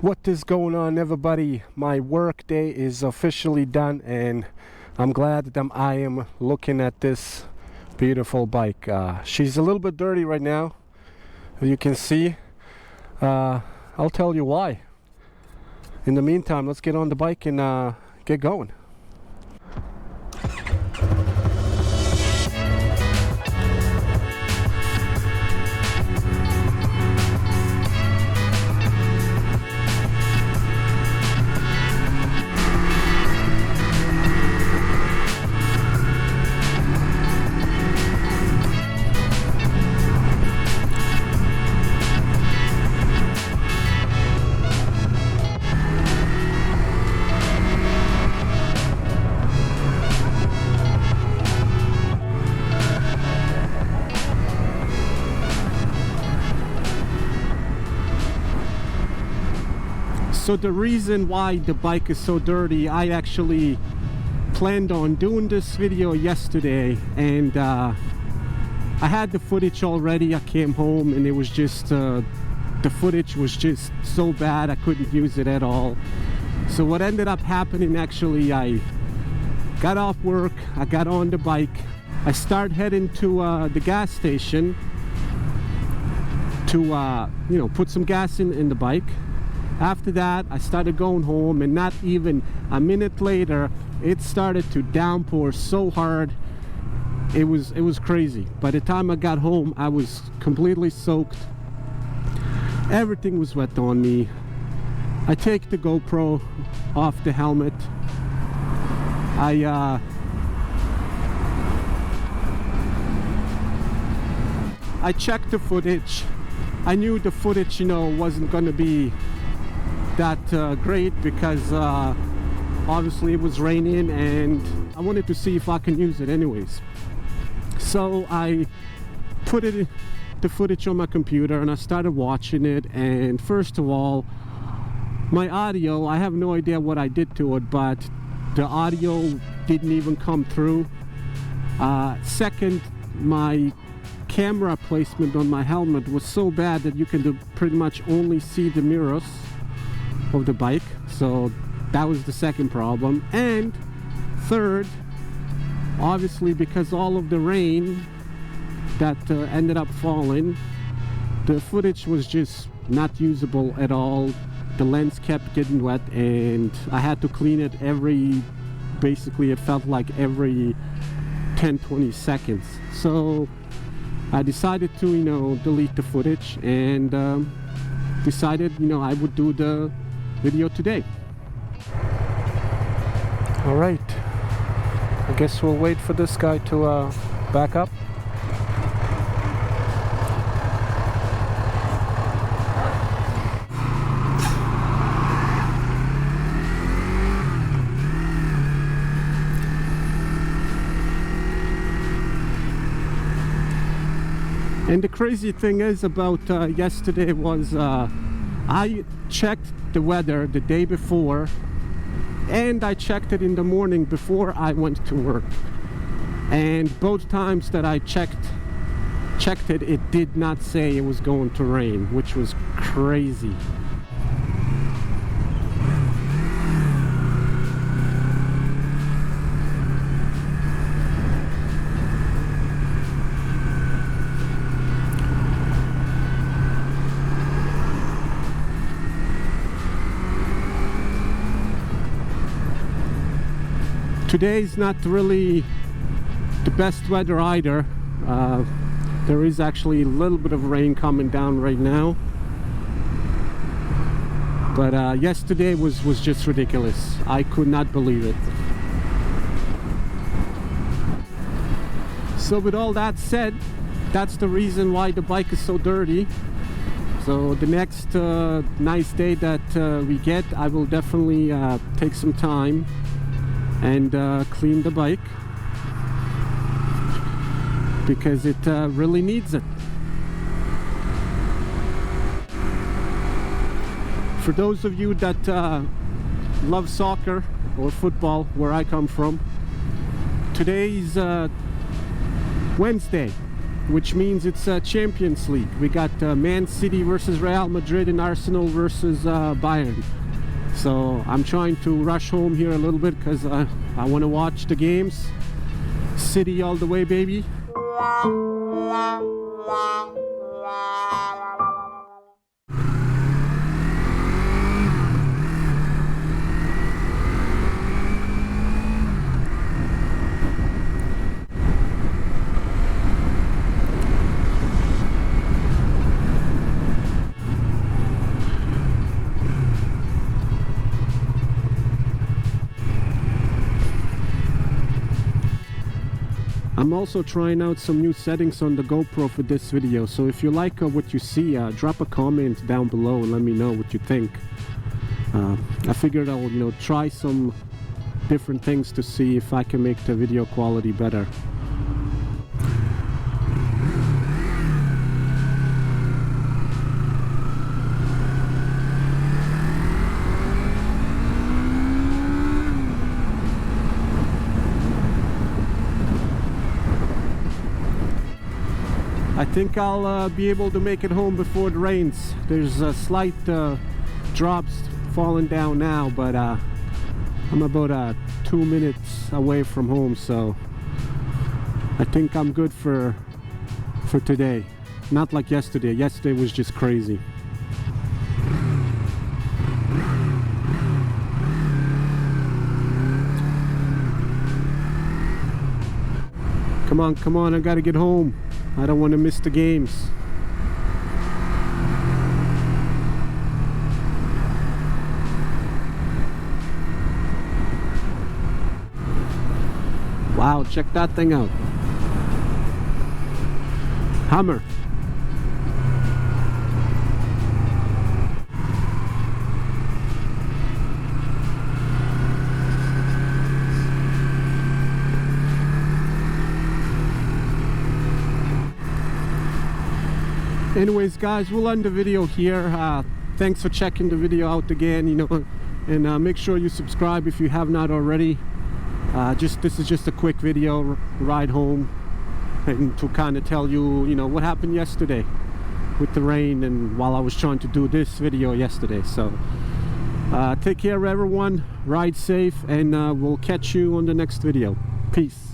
What is going on, everybody? My work day is officially done, and I'm glad that I am looking at this beautiful bike. She's a little bit dirty right now, as you can see. I'll tell you why. In the meantime, let's get on the bike and get going. So the reason why the bike is so dirty, I actually planned on doing this video yesterday, and I had the footage already. I came home and it was just the footage was just so bad I couldn't use it at all. So what ended up happening, actually, I got off work, I got on the bike, I started heading to the gas station to put some gas in the bike. After that, I started going home, and not even a minute later, it started to downpour so hard. It was crazy. By the time I got home, I was completely soaked. Everything was wet on me. I take the GoPro off the helmet. I checked the footage. I knew the footage, wasn't going to be that great, because obviously it was raining and I wanted to see if I can use it anyways. So I put the footage on my computer and I started watching it, and first of all, my audio, I have no idea what I did to it, but the audio didn't even come through. Second, my camera placement on my helmet was so bad that you can pretty much only see the mirrors of the bike. So that was the second problem. And third, obviously, because all of the rain that ended up falling, the footage was just not usable at all. The lens kept getting wet, and I had to clean it basically it felt like every 10-20 seconds. So I decided to delete the footage, and decided I would do the video today. All right, I guess we'll wait for this guy to back up. And the crazy thing is about yesterday was I checked the weather the day before, and I checked it in the morning before I went to work, and both times that I checked it, it did not say it was going to rain, which was crazy. Today's not really the best weather either. There is actually a little bit of rain coming down right now, but yesterday was just ridiculous. I could not believe it. So with all that said, that's the reason why the bike is so dirty. So the next nice day that we get, I will definitely take some time and clean the bike, because it really needs it. For those of you that love soccer or football, where I come from, today's Wednesday, which means it's Champions League. We got Man City versus Real Madrid and Arsenal versus Bayern. So I'm trying to rush home here a little bit because I want to watch the games. City all the way, baby. I'm also trying out some new settings on the GoPro for this video, so if you like what you see, drop a comment down below and let me know what you think. I figured I'll, try some different things to see if I can make the video quality better. I think I'll be able to make it home before it rains. There's slight drops falling down now, but I'm about 2 minutes away from home, so I think I'm good for today. Not like yesterday. Yesterday was just crazy. Come on, I gotta get home. I don't want to miss the games. Wow, check that thing out. Hammer. Anyways, guys, we'll end the video here. Thanks for checking the video out again, and make sure you subscribe if you have not already. This is just a quick video ride home, and to kind of tell you, what happened yesterday with the rain and while I was trying to do this video yesterday. So take care, everyone. Ride safe, and we'll catch you on the next video. Peace.